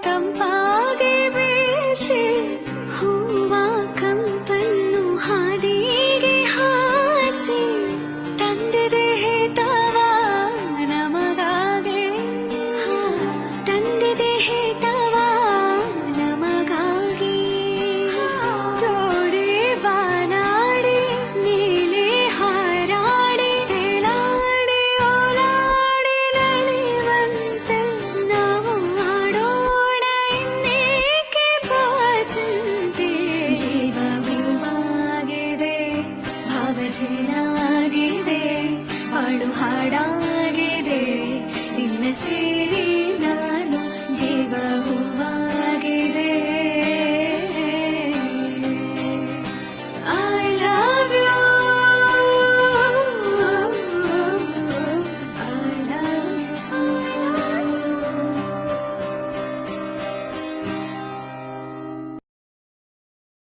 ತಂಪಾಗಿ ಬೀಸಿ ಹೂವ ಕಂಪನ್ನು ಹಾದಿಗೆ ಹಾಸಿ ತಂದಿದೆ ಹೇತವ ನಮಗಾಗಿ ತಂದಿದೆ ಹೇತವ ನಮಗಾಗಿ ಜೋಡಿ ಬಾನಾಡಿ ನೀಲಿ ಹಾರಾಡಿ ತೇಲಾಡಿ ಓಲಾಡಿ ನಲಿವಂತೆ ನಾವು ಆಡೋಣ ಇನ್ನೇಕೆ ಬಾಚಂತೆ ಜೀವ ಹೂವಾಗಿದೆ ಭಾವ ಚೆನ್ನಾಗಿದೆ ಹಾಡು ಹಾಡಾಗಿದೆ ನಿನ್ನ ಸೇರಿ ನಾನು ಜೀವ ಹೂ